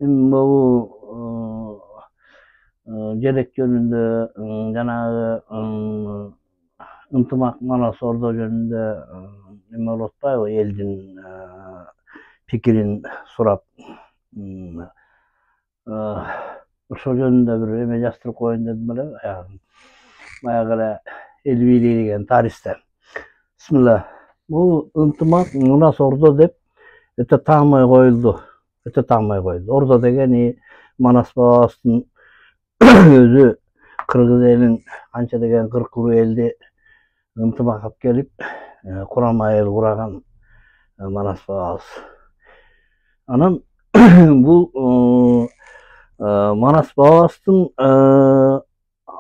Bu gerek jönүндө жанагы ынтымак манас ордо жөнүндө эме болуп атпайбы, элдин пикирин сурап ошол жөнүндө бир эме жаздырып коеюн дедим эле. Баягы эле эл бийлиги деген тарихте. Бисмилла. Бул ынтымак манас ордо деп өтө таамай коюлду. Ордо деген Манас бабабыздын өзү кыргыз элин канча деген 40 элди ынтымак алып келип курама эл кураган Манас бабабыз. Анан бул Манас бабабыздын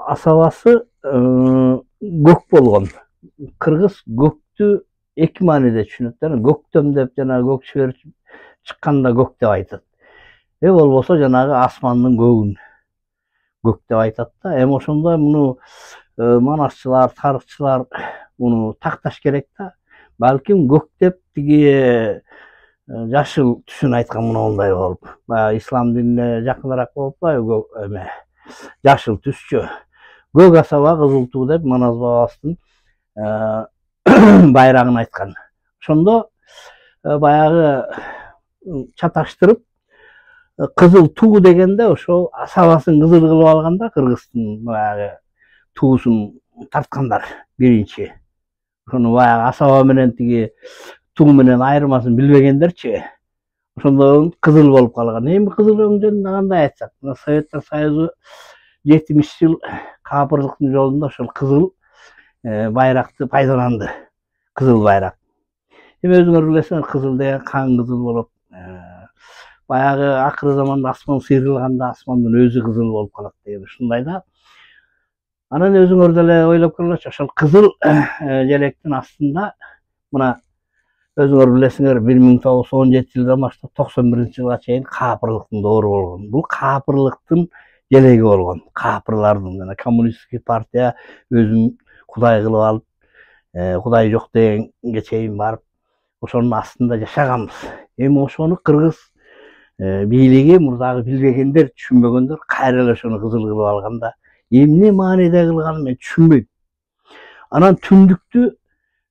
асабасы көк болгон. Кыргыз көктү эки мааниде түшүнөт да. Көктөм деп жанагы көк чебер чыкканда көк деп айтат. Болбосо жанагы асмандын көгүн көк деп айтат да. Эми ошондой муну манасчылар, тарыхчылар муну такташ керек да. Балким көк деп тиги жашыл түсүн айткан мындай болуп. Баягы ислам динине жакыныраак болуп атпайбы эме жашыл түсчү. Көк асаба кызыл туу деп Манас бабабыздын байрагын айткан. Ошондо баягы чаташтырып кызыл туу дегенде ошол асабасын кызыл кылып алганда кыргыздын баягы туусун тарткандар биринчи. Ошону баягы асаба менен тиги туу менен айырмасын билбегендерчи. Ошондо кызыл болуп калган. Эми кызыл жөнүндө кандай айтсак, Советтер Союзу 70 жыл капырлыктын жолунда ошол кызыл байракты пайдаланды. Кызыл байрак. Эми өзүңөр билесиңер, кызыл деген кан кызыл болот. Баягы акыры заманда асман сыйрылганда асмандын өзү кызыл болуп калат деген ушундай да. Анан өзүңөр деле ойлоп көргүлөчү, ошол кызыл желектин астында мына өзүңөр билесиңер 1917 жылдан баштап 91-жылга чейин капырлыктын доору болгон. Бул капырлыктын желеги болгон. Капырлардын жана коммунисттик партия өзүн кудай кылып алып, кудай жок дегенге чейин барып, ошонун астында жашаганбыз. Эми ошону кыргыз бийлиги мурдагы билбегендер, түшүнбөгөндөр кайра эле ошону кызыл кылып алганда, эмне мааниде кылганын мен түшүнбөйм. Анан түндүктү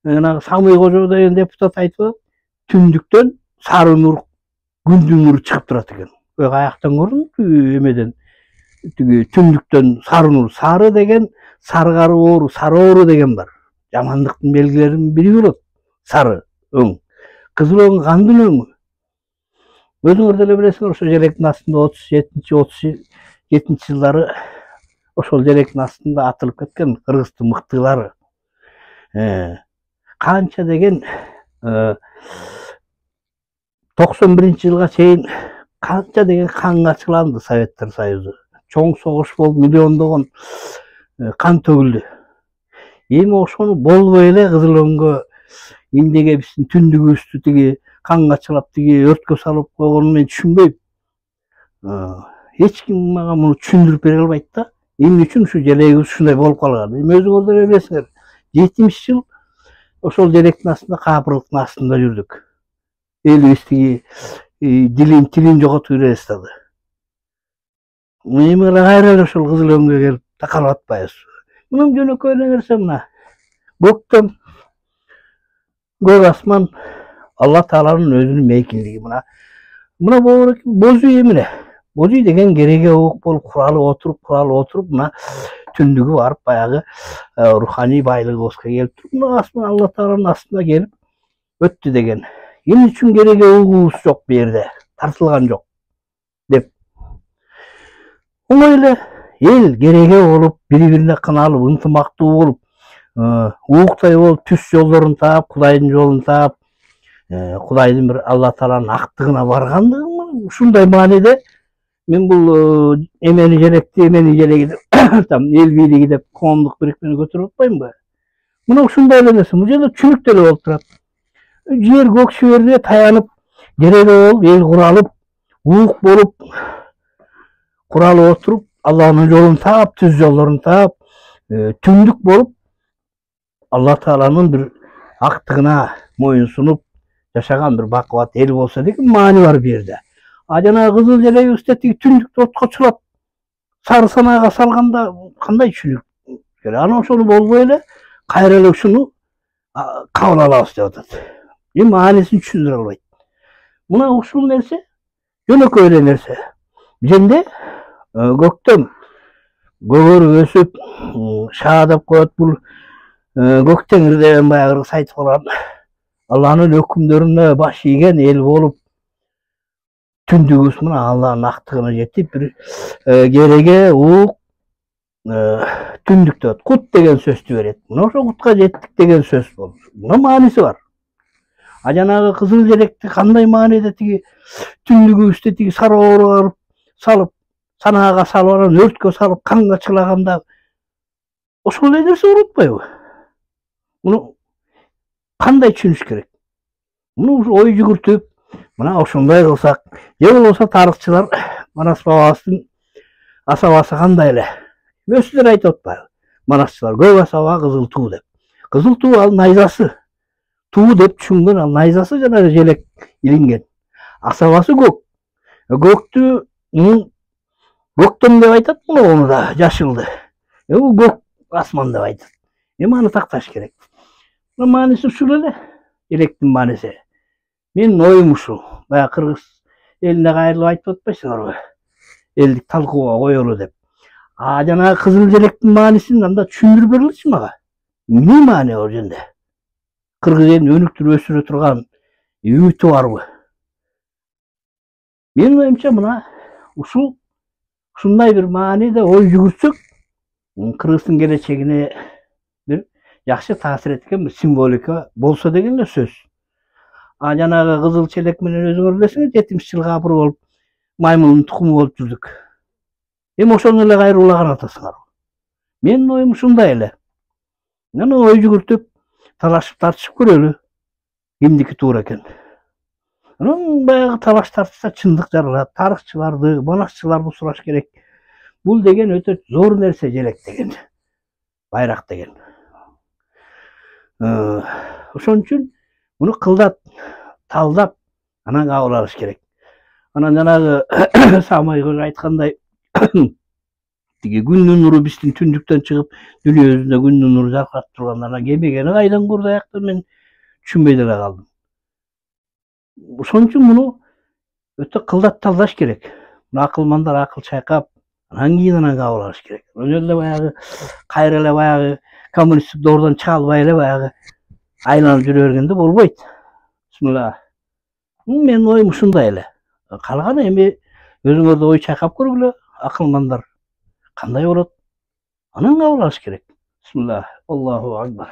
жанагы Самый Кожо деген депутат айтып, түндүктөн сары нур, күндүн нуру чыгып турат экен. Каяктан көрдүңбү эмеден? Тиги түндүктөн сары нур, сары деген саргары оору, сары оору деген бар. Жамандыктын белгилеринин бири болот. Сары өң. Кызыл өң кандын өңү. Өзүңөр деле билесиңер, ошол желектин астында 37-37 жылдары ошол желектин астында атылып кеткен кыргыздын мыктылары. Канча деген 91-жылга чейин канча деген канга чыланды Советтер Союзу. Чоң согуш болуп, миллиондогон кан төгүлдү. Эми ошону болбой эле кызыл өңгө эмнеге биздин түндүгүбүздү тиги канга чылап, тиги өрткө салып койгонун мен түшүнбөйм. Эч ким мага муну түшүндүрүп бере албайт да. Эмне үчүн ушу желегибиз ушундай болуп калган? Эми өзүңөр деле билесиңер, 70 жыл ошол желектин астында, капырлыктын астында жүрдүк. Элибиз тиги тилин жоготуп ире баштады. Эми кайра эле ошол кызыл өңгө келип такалып атпайбызбы? Мунун жөнөкөй эле нерсе мына. Көктөм, көк асман, Алла Тааланын өзүнүн мейкиндиги мына. Мына бозүй эмне? Бозүй деген кереге ук болуп куралып отуруп, мына түндүгү барып баягы руханий байлыгыбызга келип туруп, мына асман Алла Тааланын астына келип өттү деген. Эмне үчүн кереге угубуз жок бу жерде? Тартылган жок деп. Оңой эле эл кереге болуп, бири-бирине кыналып, ынтымактуу болуп, ууктай болуп, түз жолдорун таап, Кудайдын жолун таап, Кудайдын бир Алла Тааланын актыгына баргандыгы ушундай мааниде. Мен бул эмени желеги деп, эл бийлиги деп коомдук бирикмени көтөрүп атпаймынбы? Мына ушундай эле нерсе. Бул жерде чүнүк деле болуп турат. Жер көк чеберде таянып, кереге болуп, эл куралып, уук болуп, куралып отуруп, Алланын жолун таап, түз жолдорун таап, түндүк болуп, Алла Тааланын бир актыгына моюн сунуп жашаган бир бакубат эл болсо деген маани бар бу жерде. Жанагы кызыл желек үстетиги түндүктө отко чылап сары санага салганда кандай түшүнүк керек? Анан ошону болбой эле кайра эле ушуну кабыл алабыз деп атат. Маанисин түшүндүрө албайт. Мына ушул нерсе жөнөкөй эле нерсе. Бизенде көктөм көгөрүп өсүп шаа деп коет, бул көк теңирде баягы кыргыз айтып калган Алланын өкүмдөрүнө баш ийген эл болуп, түндүгүбүз мына Алланын актыгына жетип, бир кереге уук түндүктө кут деген сөздү берет. Мына ошо кутка жеттик деген сөз болду. Мына мааниси бар. Жанагы кызыл желекти кандай мааниде тиги түндүгүбүздө тиги сароо салып, санаага салып, анан өрткө салып, канга чылаганда ошол эле нерсе болуп атпайбы? Муну кандай түшүнүш керек? Муну ой жүгүртүп, мына ошондой кылсак, же болбосо тарыхчылар Манас бабабыздын асабасы кандай эле? Өзүлөр айтып атпайбы? Манасчылар көк асаба кызыл туу деп. Кызыл туу ал найзасы. Туу деп түшүнгөн, ал найзасы жанагы желек илинген. Асабасы көк. Көктү көктөм деп айтат муну да, жашылды. Бул көк асман деп айтат. Аны такташ керек. Мааниси ушул эле. Желектин мааниси. Менин оюм ушул. Баягы кыргыз элине кайрылып айтып атпайсыңарбы? Элдик талкууга коелу деп. Жанагы кызыл желектин маанисин анда түшүндүрүп бериличи мага. Эмне маани ал жерде? Кыргыз элин өнүктүрүп өсүрө турган үмүтү барбы? Менин оюмча мына ушундай бир мааниде ой жүгүртсөк, кыргыздын келечегине бир жакшы таасир эткен бир символика болсо деген эле сөз. Жанагы кызыл челек менен өзүңөр билесиңер, 70 жылга абыр болуп, маймылдын тукуму болуп жүрдүк. Ошону эле кайра улаган атасыңар. Менин оюм ушундай эле. Аны ой жүгүртүп, талашып тартышып көрөлү. Кимдики туура экен. Анан баягы талаш тартышта чындык жаралат. Тарыхчыларды, манасчыларды сураш керек. Бул деген өтө зор нерсе, желек деген. Байрак деген. Ошон үчүн муну кылдап, талдап, анан кабыл алыш керек. Анан жанагы Самай кыз айткандай, тиги күндүн нуру биздин түндүктөн чыгып, дүйнөбүздө күндүн нуру жаркырап тургандардан кемегени кайдан курду аяктан мен түшүнбөй деле калдым. Ошон үчүн муну өтө кылдап талдаш керек. Акылмандар акыл чайкап, анан кийин кабыл алыш керек. Ошол эле баягы кайра эле баягы коммунисттик доордон чыга албай эле баягы айланып жүрө бергенде болбойт. Бисмилла. Менин оюм ушундай эле. Калганы эми өзүңөр да ой чайкап көргүлө, акылмандар кандай болот? Анан кабыл алыш керек. Бисмилла. Аллаху акбар.